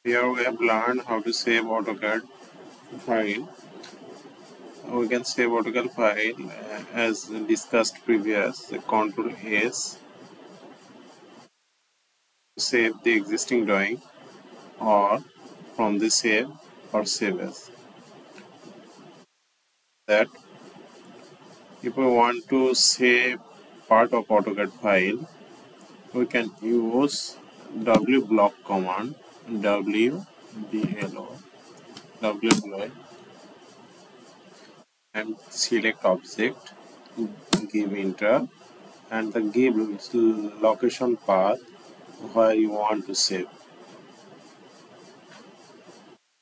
Here we have learned how to save AutoCAD file. We can save AutoCAD file as discussed previous. Control S to save the existing drawing, or from the save or save as. That if we want to save part of AutoCAD file, we can use WBLOCK command, WBLOCK, and select object, give enter, and the give location path where you want to save.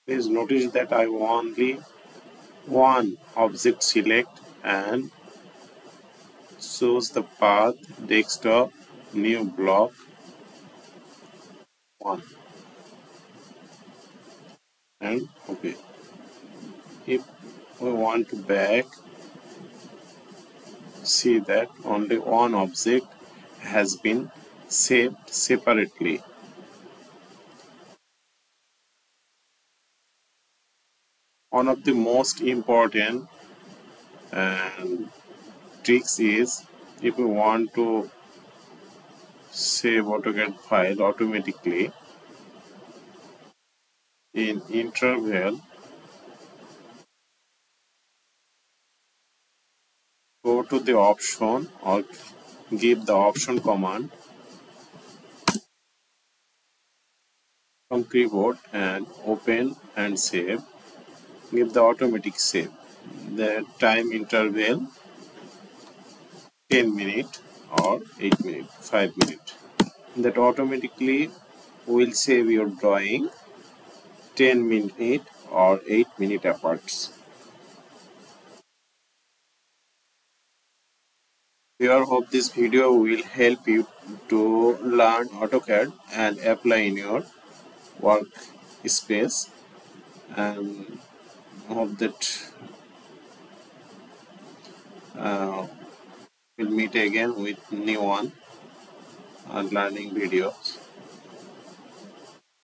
Please notice that I only one object select and shows the path desktop new block 1 and okay. If we want to back, see that only one object has been saved separately. One of the most important tricks is, if we want to save AutoCAD file automatically in interval, go to the option or give the option command from keyboard and open and save. Give the automatic save. The time interval 10 minutes or 8 minutes, 5 minutes. That automatically will save your drawing 10 minutes or 8 minutes apart. Here, hope this video will help you to learn AutoCAD and apply in your work space, and hope that we'll meet again with new one learning videos.